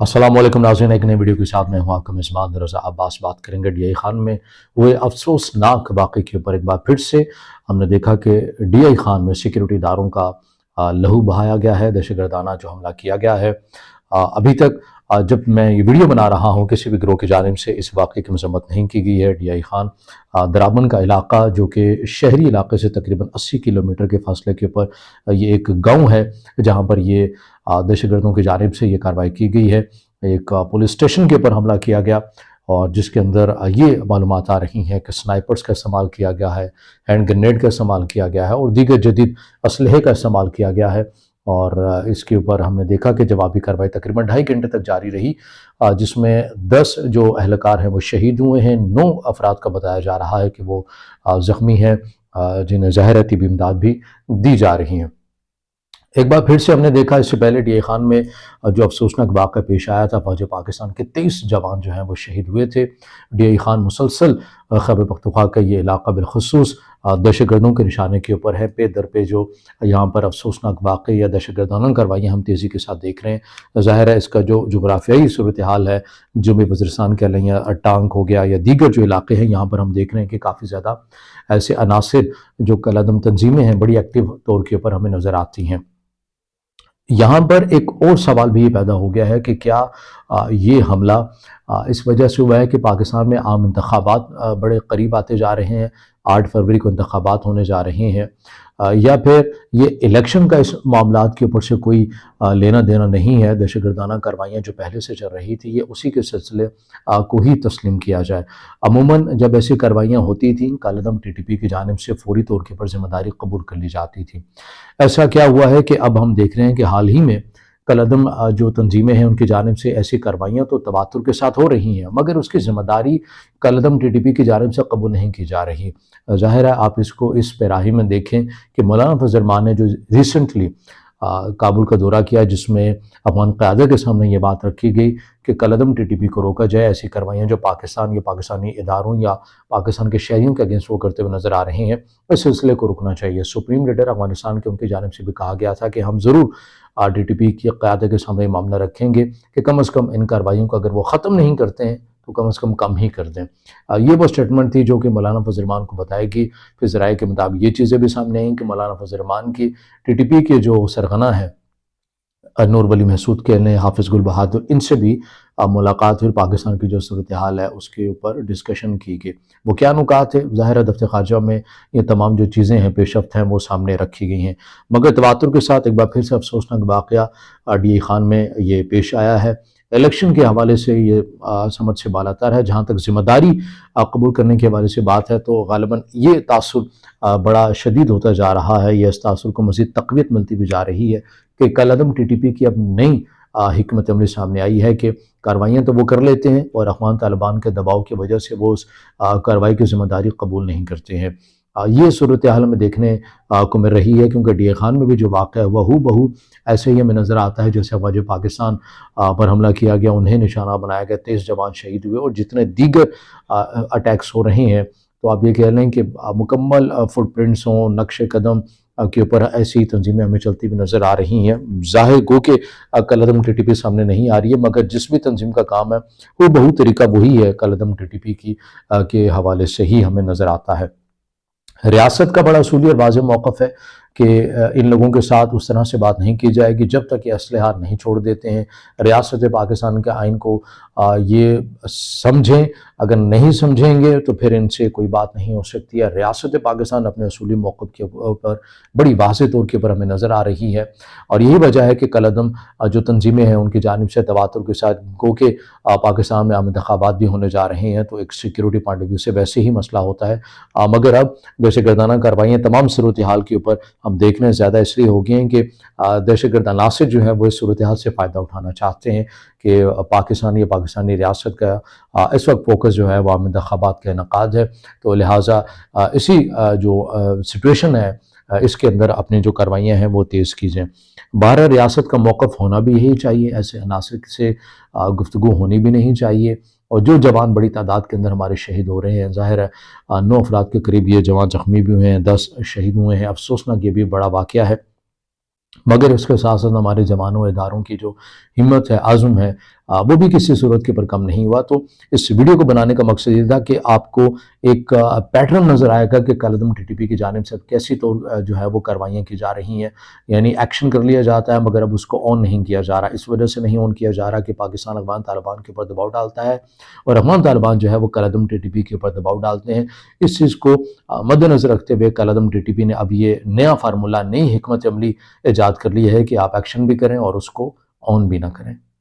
अस्सलाम वालेकुम नाज़रीन, एक नई वीडियो के साथ मैं हूं आपका मेज़बान रज़ा अब्बास। बात करेंगे डीआई खान में हुए अफसोसनाक वाक़े के ऊपर। एक बार फिर से हमने देखा कि डीआई खान में सिक्योरिटी इदारों का लहू बहाया गया है, दहशतगर्दाना जो हमला किया गया है। अभी तक जब मैं ये वीडियो बना रहा हूँ किसी भी गिरोह की जानिब से इस वाक़े की मज़म्मत नहीं की गई है। डीआई खान दराबन का इलाका जो कि शहरी इलाके से तकरीबन 80 किलोमीटर के फासले के ऊपर ये एक गाँव है जहाँ पर ये दहशतगर्दों की जानिब से ये कार्रवाई की गई है। एक पुलिस स्टेशन के ऊपर हमला किया गया और जिसके अंदर ये मालूमात आ रही हैं कि स्नाइपर्स का इस्तेमाल किया गया है, हैंड ग्रेनेड का इस्तेमाल किया गया है और दीगर जदीद असलहे का इस्तेमाल किया गया है। और इसके ऊपर हमने देखा कि जवाबी कार्रवाई तकरीबन 2.5 घंटे तक जारी रही, जिसमें 10 जो अहलकार हैं वो शहीद हुए हैं। 9 अफराद का बताया जा रहा है कि वो ज़ख्मी हैं, जिन्हें ज़ाहिर है तिबी इमदाद भी दी जा रही हैं। एक बार फिर से हमने देखा इससे पहले डीआई खान में जो अफसोसनाक वाक़या पेश आया था, फ़ौज पाकिस्तान के 23 जवान जो हैं वो शहीद हुए थे। डीआई खान मुसलसल खैबर पख्तूनख्वा का ये इलाका बिलखुसूस दहशतगर्दों के निशाने के ऊपर है। पे दर पे जो यहाँ पर अफसोसनाक वाक़े या दहशतगर्दाना कार्रवाइयाँ हम तेज़ी के साथ देख रहे हैं। ज़ाहिर है इसका जो जुग़राफ़ियाई सूरत हाल है, जुनूबी वज़ीरिस्तान कह लें या टांग हो गया या दीगर जो इलाके हैं, यहाँ पर हम देख रहे हैं कि काफ़ी ज़्यादा ऐसे अनासिर जो कलादम तंजीमें हैं बड़ी एक्टिव तौर के ऊपर हमें नज़र आती हैं। यहाँ पर एक और सवाल भी ये पैदा हो गया है कि क्या ये हमला इस वजह से हुआ है कि पाकिस्तान में आम इंतखाबात बड़े करीब आते जा रहे हैं, 8 फरवरी को इंतखाबात होने जा रहे हैं, या फिर ये इलेक्शन का इस मामलात के ऊपर से कोई लेना देना नहीं है। दहशतगर्दाना कार्रवाइयाँ जो पहले से चल रही थी ये उसी के सिलसिले को ही तस्लीम किया जाए। अमूमन जब ऐसी कार्रवाइयाँ होती थीं कालेदम टीटीपी की जानिब से फौरी तौर के ऊपर ज़िम्मेदारी कबूल कर ली जाती थी। ऐसा क्या हुआ है कि अब हम देख रहे हैं कि हाल ही में कलअदम जो तंजीमें हैं उनकी जानिब से ऐसी कार्रवाइयाँ तो तवातुर के साथ हो रही हैं, मगर उसकी ज़िम्मेदारी कलअदम टीटीपी की जानिब से कबूल नहीं की जा रही। ज़ाहिर है आप इसको इस पैराही में देखें कि मौलाना फजल रहमान ने जो रिसेंटली काबुल का दौरा किया, जिसमें अफगान क़यादत के सामने ये बात रखी गई कि कलअदम टीटीपी को रोका जाए। ऐसी कार्रवाइयाँ जो पाकिस्तान या पाकिस्तानी इदारों या पाकिस्तान के शहरियों के अगेंस्ट वो करते हुए नज़र आ रहे हैं, इस सिलसिले को रुकना चाहिए। सुप्रीम लीडर अफगानिस्तान के उनकी जानिब से भी कहा गया था कि हम ज़रूर टीटीपी की क़यादत के सामने मामला रखेंगे कि कम अज़ कम इन कार्रवाइयों को अगर वो ख़त्म नहीं करते हैं तो कम अज़ कम ही कर दें। ये वो स्टेटमेंट थी जो कि मौलाना फजल रहमान को बताएगी। फिर ज़राए के मुताबिक ये चीज़ें भी सामने आई कि मौलाना फजल रहमान की टीटीपी के जो सरगना है नूर वली महसूद के ने हाफिज़ गुल बहादुर, इनसे भी मुलाकात फिर पाकिस्तान की जो सूरत हाल है उसके ऊपर डिस्कशन की गई। वो क्या नुकात है, ज़ाहिर है दफ्तर ख़ारजा में ये तमाम जो चीज़ें हैं पेशरफ्त हैं वो सामने रखी गई हैं, मगर तवातुर के साथ एक बार फिर से अफसोसनाक वाक़या डीआई खान में ये पेश आया है। इलेक्शन के हवाले से ये समझ से बालातर है। जहाँ तक ज़िम्मेदारी कबूल करने के हवाले से बात है तो ग़ालिबन ये तासुर बड़ा शदीद होता जा रहा है। ये इस तासुर को मज़ीद तक़वियत मिलती भी जा रही है कि कलअदम टीटीपी की अब नई हिकमत अमली सामने आई है कि कार्रवाइयाँ तो वो कर लेते हैं और अफ़गान तालिबान के दबाव की वजह से वो उस कार्रवाई की ज़िम्मेदारी कबूल नहीं करते हैं। ये सूरत हाल हमें देखने को मिल रही है, क्योंकि डीआई खान में भी जो वाक़या है वह हूबहू ऐसे ही हमें नज़र आता है जैसे फ़ौज पाकिस्तान पर हमला किया गया, उन्हें निशाना बनाया गया, 23 जवान शहीद हुए और जितने दीगर अटैक्स हो रहे हैं तो आप ये कह लें कि मुकम्मल फुटप्रिंट्स हों, नक्शे कदम के ऊपर ऐसी तंजीमें हमें चलती हुई नज़र आ रही हैं। ज़ाहिर गो कि कलअदम टीटीपी सामने नहीं आ रही है, मगर जिस भी तंजीम का काम है हूबहू तरीका वही है कलअदम टीटीपी की के हवाले से ही हमें नज़र आता है। रियासत का बड़ा असूली और वाज़ेह मौक़िफ़ है कि इन लोगों के साथ उस तरह से बात नहीं की जाएगी जब तक ये असलहा नहीं छोड़ देते हैं। रियासत पाकिस्तान के आइन को ये समझें, अगर नहीं समझेंगे तो फिर इनसे कोई बात नहीं हो सकती है। रियासत पाकिस्तान अपने असूली मौक़िफ़ के ऊपर बड़ी वाज़ेह तौर के ऊपर हमें नज़र आ रही है और यही वजह है कि कलअदम जो तंजीमें हैं उनकी जानिब से तवातुर के साथ गो के पाकिस्तान में आम इंतखाबात भी होने जा रहे हैं, तो एक सिक्योरिटी पॉइंट ऑफ व्यू से वैसे ही मसला होता है। मगर अब दहशतगर्दाना कार्रवाइयाँ तमाम सूरत हाल के ऊपर हम देख रहे हैं ज़्यादा इसलिए हो गई हैं कि दहशतगर्द अनासिर जो है वो इस सूरत हाल से फ़ायदा उठाना चाहते हैं कि पाकिस्तान या पाकिस्तानी रियासत का इस वक्त फोकस जो है वो आम इंतखाबात का इनकाद है। तो लिहाजा इसी जो सिचुएशन है इसके अंदर अपनी जो कार्रवाइयाँ हैं वो तेज़ की जाएँ। बहर रियासत का मौक़िफ़ होना भी यही चाहिए, ऐसे अनासिर से गुफ्तगू होनी भी नहीं चाहिए। और जो जवान बड़ी तादाद के अंदर हमारे शहीद हो रहे हैं, ज़ाहिर है 9 अफराद के करीब ये जवान ज़ख्मी भी हुए हैं, 10 शहीद हुए हैं। अफसोसनाक ये भी बड़ा वाक़या है, मगर इसके साथ साथ हमारे जवानों इदारों की जो हिम्मत है, आज़म है, وہ بھی کسی صورت کے پر کم نہیں ہوا۔ تو اس ویڈیو کو بنانے کا مقصد یہ تھا کہ آپ کو ایک پیٹرن نظر آئے گا کہ کالعدم ٹی ٹی پی کی جانب سے کیسی طور جو ہے وہ کاروائیاں کی جا رہی ہیں، یعنی ایکشن کر لیا جاتا ہے مگر اب اس کو آن نہیں کیا جا رہا۔ اس وجہ سے نہیں آن کیا جا رہا کہ پاکستان افغان طالبان کے اوپر دباؤ ڈالتا ہے اور افغان طالبان جو ہے وہ کالعدم ٹی ٹی پی کے اوپر دباؤ ڈالتے ہیں۔ اس چیز کو مد نظر رکھتے ہوئے کالعدم ٹی ٹی پی نے اب یہ نیا فارمولہ، نئی حکمت عملی ایجاد کر لی ہے کہ آپ ایکشن بھی کریں اور اس کو آن بھی نہ کریں۔